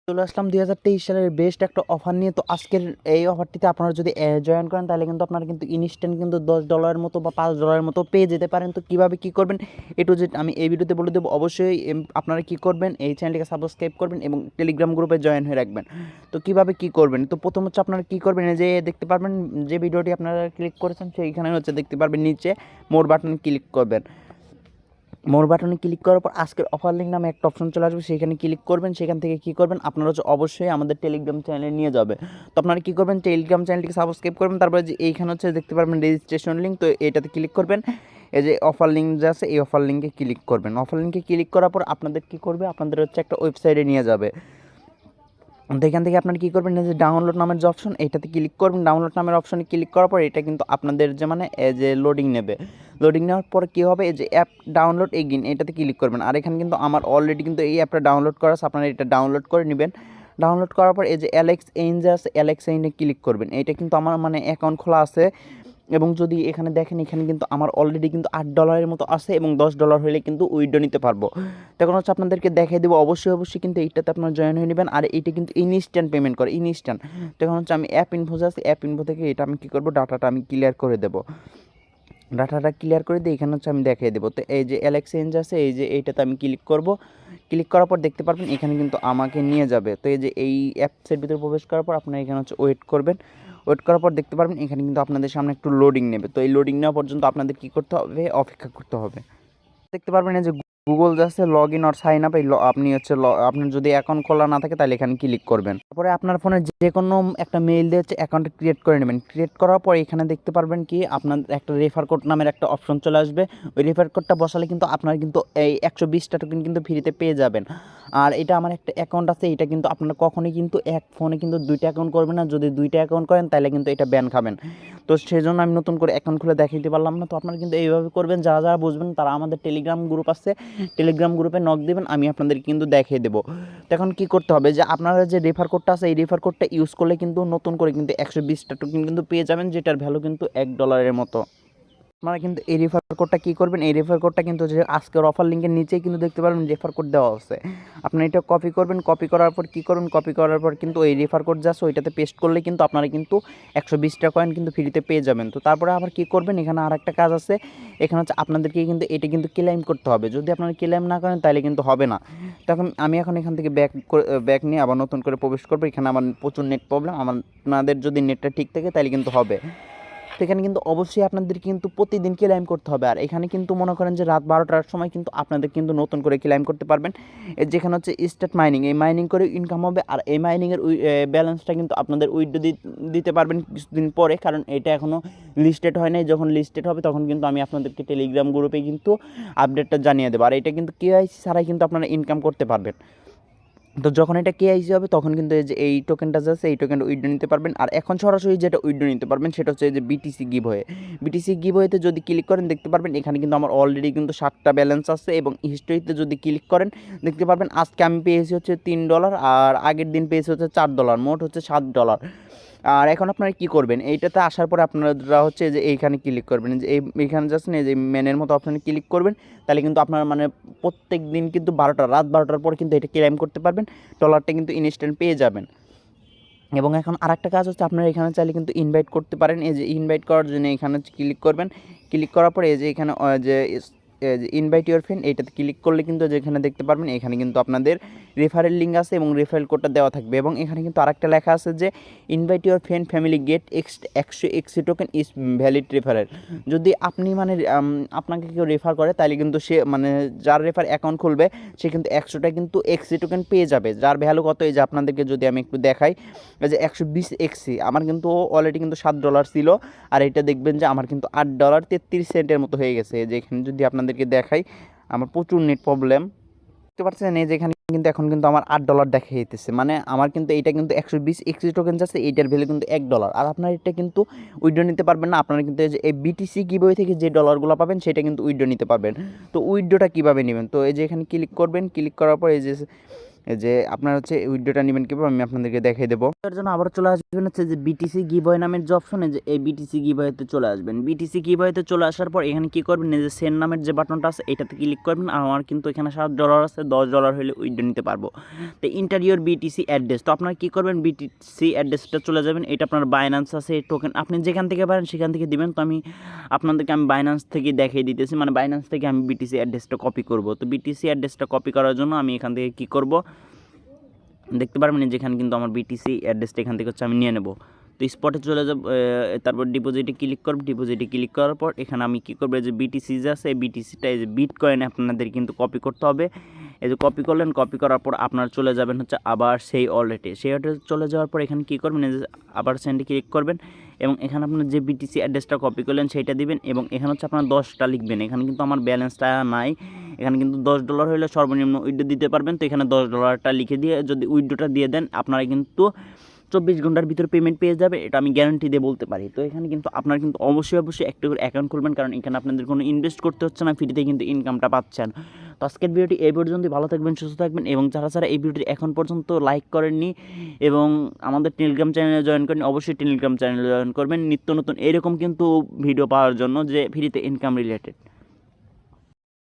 চলে আসলাম 2023 সালের বেস্ট একটা অফার নিয়ে। তো আজকের এই অফারটিতে আপনারা যদি জয়েন করেন তাহলে কিন্তু আপনারা কিন্তু ইনস্ট্যান্ট কিন্তু $10 মতো বা $5 মতো পেয়ে যেতে পারেন। তো কীভাবে কী করবেন এ টু জেড আমি এই ভিডিওতে বলে দেবো। অবশ্যই আপনারা কী করবেন, এই চ্যানেলটিকে সাবস্ক্রাইব করবেন এবং টেলিগ্রাম গ্রুপে জয়েন হয়ে রাখবেন। তো কীভাবে কী করবেন, তো প্রথম হচ্ছে আপনারা কী করবেন, এই যে দেখতে পারবেন যে ভিডিওটি আপনারা ক্লিক করেছেন সেইখানে হচ্ছে দেখতে পারবেন নিচে মোর বাটন ক্লিক করবেন। মোর বাটনে ক্লিক করার পর আজকের অফার লিঙ্ক নামে একটা অপশন চলে আসবে, সেখানে ক্লিক করবেন। সেখান থেকে কী করবেন, আপনারা হচ্ছে অবশ্যই আমাদের টেলিগ্রাম চ্যানেলে নিয়ে যাবে। তো আপনারা কী করবেন, টেলিগ্রাম চ্যানেলটিকে সাবস্ক্রাইব করবেন। তারপরে যে এইখানে হচ্ছে দেখতে পারবেন রেজিস্ট্রেশন লিঙ্ক, তো এটাতে ক্লিক করবেন। এই যে অফার লিঙ্ক যে আছে এই অফার লিঙ্কে ক্লিক করবেন। অফার লিঙ্কে ক্লিক করার পর আপনাদের কী করবে, আপনাদের হচ্ছে একটা ওয়েবসাইটে নিয়ে যাবে। তো এখান থেকে আপনারা কী করবেন, এই যে ডাউনলোড নামের যে অপশন এইটাতে ক্লিক করবেন। ডাউনলোড নামের অপশনে ক্লিক করার পর এটা কিন্তু আপনাদের যে যে লোডিং নেবে। লোডিং নেওয়ার পর কী হবে, এই যে অ্যাপ ডাউনলোড এগিন এটাতে ক্লিক করবেন। আর এখানে কিন্তু আমার অলরেডি কিন্তু এই অ্যাপটা ডাউনলোড করা আছে, আপনারা এটা ডাউনলোড করে নেবেন। ডাউনলোড করার পর এই যে অ্যালেক্স এইন যে আছে অ্যালেক্স এইনে ক্লিক করবেন। এইটা কিন্তু আমার অ্যাকাউন্ট খোলা আছে এবং যদি এখানে দেখেন এখানে কিন্তু আমার অলরেডি কিন্তু $8 মতো আছে এবং $10 হলে কিন্তু উইথড্র নিতে পারবো। তখন হচ্ছে আপনাদেরকে দেখিয়ে দেবো। অবশ্যই কিন্তু এইটাতে আপনারা জয়েন হয়ে নেবেন। আর এইটা কিন্তু ইনস্ট্যান্ট পেমেন্ট করে, ইনস্ট্যান্ট। তখন হচ্ছে আমি অ্যাপ ইনফো আছে, অ্যাপ ইনফো থেকে এটা আমি কী করবো, ডাটাটা আমি ক্লিয়ার করে দেবো। ডাটাটা ক্লিয়ার করে দিয়ে এখানে হচ্ছে আমি দেখিয়ে দেবো। তো এই যে এক্সচেঞ্জ আছে এই যে এইটাতে আমি ক্লিক করব। ক্লিক করার পর দেখতে পারবেন এখানে কিন্তু আমাকে নিয়ে যাবে। তো এই যে এই অ্যাপসের ভিতরে প্রবেশ করার পর আপনারা এখানে হচ্ছে ওয়েট করবেন। ওয়েট করার পর দেখতে পারবেন এখানে কিন্তু আপনাদের সামনে একটু লোডিং নেবে। তো এই লোডিং নেওয়া পর্যন্ত আপনাদের কী করতে হবে, অপেক্ষা করতে হবে। দেখতে পারবেন এই যে গুগল যাচ্ছে log in or sign up, এই আপনি হচ্ছে আপনার যদি অ্যাকাউন্ট খোলা না থাকে তাহলে এখানে ক্লিক করবেন। তারপরে আপনার ফোনে যে কোনো একটা মেইল দিয়ে হচ্ছে অ্যাকাউন্ট ক্রিয়েট করে নেবেন। ক্রিয়েট করার পর এখানে দেখতে পারবেন কি আপনার একটা রেফার কোড নামের একটা অপশন চলে আসবে। ওই রেফার কোডটা বসালে কিন্তু আপনার কিন্তু এই 120টা টোকেন কিন্তু ফ্রিতে পেয়ে যাবেন। আর এটা আমার একটা অ্যাকাউন্ট আছে, এটা কিন্তু আপনারা কখনোই কিন্তু এক ফোনে কিন্তু দুইটা অ্যাকাউন্ট করবেন না। যদি দুইটা অ্যাকাউন্ট করেন তাহলে কিন্তু এটা ব্যান খাবেন। তো সেজন্য আমি নতুন করে অ্যাকাউন্ট খুলে দেখাইতে পারলাম না। তো আপনারা কিন্তু এইভাবে করবেন, যারা যারা বুঝবেন তারা আমাদের টেলিগ্রাম গ্রুপ আছে, টেলিগ্রাম গ্রুপে নক দেবেন, আমি আপনাদেরকে কিন্তু দেখিয়ে দেবো। তো এখন কী করতে হবে, যে আপনারা যে রেফার কোডটা আছে এই রেফার কোডটা ইউজ করলে কিন্তু নতুন করে কিন্তু 120টা টোকেন কিন্তু পেয়ে যাবেন, যেটার ভ্যালু কিন্তু $1 মতো। আপনারা কিন্তু এই রেফার কোডটা কী করবেন, এই রেফার কোডটা কিন্তু যে আজকের অফার লিঙ্কের নিচেই কিন্তু দেখতে পারবেন রেফার কোড দেওয়া আছে। আপনারা এটা কপি করবেন, কপি করার পর কী করুন, কপি করার পর কিন্তু এই রেফার কোড যা আছে ওইটাতে পেস্ট করলে কিন্তু আপনারা কিন্তু 120টা কয়েন কিন্তু ফ্রিতে পেয়ে যাবেন। তো তারপরে আবার কী করবেন, এখানে আর একটা কাজ আছে। এখানে হচ্ছে আপনাদেরকে কিন্তু এটা কিন্তু ক্লেম করতে হবে। যদি আপনারা ক্লেম না করেন তাহলে কিন্তু হবে না। তখন আমি এখন এখান থেকে ব্যাক নিয়ে আবার নতুন করে প্রবেশ করবো। এখানে আমার প্রচুর নেট প্রবলেম, আপনাদের যদি নেটটা ঠিক থাকে তাহলে কিন্তু হবে। তো এখানে কিন্তু অবশ্যই আপনাদের কিন্তু প্রতিদিন ক্লেম করতে হবে। আর এখানে কিন্তু মনে করেন যে রাত 12টার সময় কিন্তু আপনাদের কিন্তু নতুন করে ক্লেম করতে পারবেন। যেখানে হচ্ছে স্টার্ট মাইনিং, এই মাইনিং করে ইনকাম হবে। আর এই মাইনিংয়ের ব্যালেন্সটা কিন্তু আপনাদের উইথড্র দিতে পারবেন কিছুদিন পরে, কারণ এটা এখনও লিস্টেড হয় নাই। যখন লিস্টেড হবে তখন কিন্তু আমি আপনাদেরকে টেলিগ্রাম গ্রুপে কিন্তু আপডেটটা জানিয়ে দেবো। আর এটা কিন্তু কেওয়াইসি ছাড়াই কিন্তু আপনারা ইনকাম করতে পারবেন। তো যখন এটা কেওয়াইসি হবে তখন কিন্তু এই যে এই টোকেনটা যাচ্ছে এই টোকেনটা উইথড্র নিতে পারবেন। আর এখন সরাসরি যেটা উইথড্র নিতে পারবেন সেটা হচ্ছে এই যে বিটিসি গিভওয়ে। বিটিসি গিভওয়েতে যদি ক্লিক করেন দেখতে পারবেন এখানে কিন্তু আমার অলরেডি কিন্তু 7টা ব্যালেন্স আছে এবং হিস্টোরিতে যদি ক্লিক করেন দেখতে পারবেন আজকে আমি পেয়েছি হচ্ছে $3 আর আগের দিন পেয়েছি হচ্ছে $4, মোট হচ্ছে $7। আর এখন আপনারা কী করবেন, এইটাতে আসার পরে আপনারা হচ্ছে যে এইখানে ক্লিক করবেন, যে এইখানে যাচ্ছেন এই যে মেনের মতো অপশানে ক্লিক করবেন। তাহলে কিন্তু আপনার প্রত্যেক দিন কিন্তু রাত 12টার পর কিন্তু এটা ক্লেম করতে পারবেন। ডলারটা কিন্তু ইনস্ট্যান্ট পেয়ে যাবেন। এবং এখন আরেকটা কাজ হচ্ছে, আপনারা এখানে চাইলে কিন্তু ইনভাইট করতে পারেন। এই যে ইনভাইট করার জন্য এখানে ক্লিক করবেন। ক্লিক করার পরে এই যে এখানে যে ইনভাইট ইউর ফ্রেন্ড এইটাতে ক্লিক করলে কিন্তু যেখানে দেখতে পারবেন এখানে কিন্তু আপনাদের রেফারেল লিঙ্ক আছে এবং রেফারেল কোডটা দেওয়া থাকবে। এবং এখানে কিন্তু আরেকটা লেখা আছে যে invite your friend family get 100 token is valid referral. যদি আপনি আপনাকে কেউ রেফার করে তাহলে কিন্তু সে যার রেফার অ্যাকাউন্ট খুলবে সে কিন্তু 100টা কিন্তু এক্সি টোকেন পেয়ে যাবে, যার ভ্যালু কত, এই যে আপনাদেরকে যদি আমি একটু দেখাই, এই যে 120 এক্সি আমার কিন্তু অলরেডি কিন্তু $7 ছিল। আর এটা দেখবেন যে আমার কিন্তু $8.33 মতো হয়ে গেছে। যে এখানে যদি আপনাদেরকে দেখাই, আমার প্রচুর নেট প্রবলেম, বুঝতে পারছেন। এই যে এখানে কিন্তু এখন কিন্তু আমার $8 দেখা যেতেছে, আমার কিন্তু এইটা কিন্তু 120 এক্সি টোকেন আছে, এইটার ভ্যালু কিন্তু $1। আর আপনার এটা কিন্তু উইথড্র নিতে পারবেন না, আপনারা কিন্তু এই বিটিসি গিভওয়ে থেকে যে ডলারগুলো পাবেন সেটা কিন্তু উইথড্র নিতে পারবেন। তো উইথড্রটা কীভাবে নেবেন, তো এই যে এখানে ক্লিক করবেন। ক্লিক করার পর এই যে এই যে আপনার হচ্ছে উইথড্রটা নেবেন কীভাবে আমি আপনাদেরকে দেখিয়ে দেবো। তার জন্য আবার চলে আসবেন হচ্ছে যে বিটিসি গিভওয়ে নামের যে অপশনে, যে এই বিটিসি গিভওয়েতে চলে আসবেন। বিটিসি গিভওয়েতে চলে আসার পর এখানে কী করবেন, এই যে সেন্ড নামের যে বাটনটা আছে এটাতে ক্লিক করবেন। আর আমার কিন্তু এখানে $7 আছে, $10 হলে উইথড্র নিতে পারবো। তো ইন্টারিয়র বিটিসি অ্যাড্রেস, তো আপনারা কী করবেন, বিটিসি অ্যাড্রেসটা চলে যাবেন। এটা আপনার বাইন্যান্স আছে টোকেন, আপনি যেখান থেকে পারেন সেখান থেকে দিবেন। তো আমি আপনাদেরকে বাইন্যান্স থেকে দেখিয়ে দিতেছি, মানে বাইন্যান্স থেকে আমি বিটিসি অ্যাড্রেসটা কপি করব। তো বিটিসি অ্যাড্রেসটা কপি করার জন্য আমি এখান থেকে কী করব, দেখতে পারবেন যেখানে কিন্তু আমার বিটিসি অ্যাড্রেসটা এখান থেকে হচ্ছে আমি নিয়ে নেব। তো স্পটে চলে যাব, তারপর ডিপোজিটে ক্লিক করব। ডিপোজিটে ক্লিক করার পর এখানে আমি কী করবো, যে বিটিসি যে আছে এই বিটিসিটা এই যে বিটকয়েনে আপনাদের কিন্তু কপি করতে হবে। এই যে কপি করলেন, কপি করার পর আপনারা চলে যাবেন হচ্ছে আবার সেই ওয়ালেটে। সেই ওয়ালেটে চলে যাওয়ার পর এখানে কী করবেন, এই যে আবার সেন্ডে ক্লিক করবেন এবং এখানে আপনার যে বিটিসি অ্যাড্রেসটা কপি করলেন সেইটা দিবেন এবং এখানে হচ্ছে আপনার 10টা লিখবেন। এখানে কিন্তু আমার ব্যালেন্সটা নাই, এখানে কিন্তু $10 হলে সর্বনিম্ন উইথড্র দিতে পারবেন। তো এখানে $10টা লিখে দিয়ে যদি উইথড্রটা দিয়ে দেন আপনারা কিন্তু 24 ঘন্টার ভিতরে পেমেন্ট পেয়ে যাবে, এটা আমি গ্যারান্টি দিয়ে বলতে পারি। তো এখানে কিন্তু আপনারা কিন্তু অবশ্যই একটা করে অ্যাকাউন্ট খুলবেন, কারণ এখানে আপনাদের কোনো ইনভেস্ট করতে হচ্ছে না, ফ্রিতে কিন্তু ইনকামটা পাচ্ছেন। তো আজকের ভিডিওটি এই পর্যন্তই, ভালো থাকবেন, সুস্থ থাকবেন এবং যারা এই ভিডিওটি এখন পর্যন্ত লাইক করেননি এবং আমাদের টেলিগ্রাম চ্যানেলে জয়েন করেন, অবশ্যই টেলিগ্রাম চ্যানেলে জয়েন করবেন নিত্য নতুন এরকম কিন্তু ভিডিও পাওয়ার জন্য, যে ফ্রিতে ইনকাম রিলেটেড।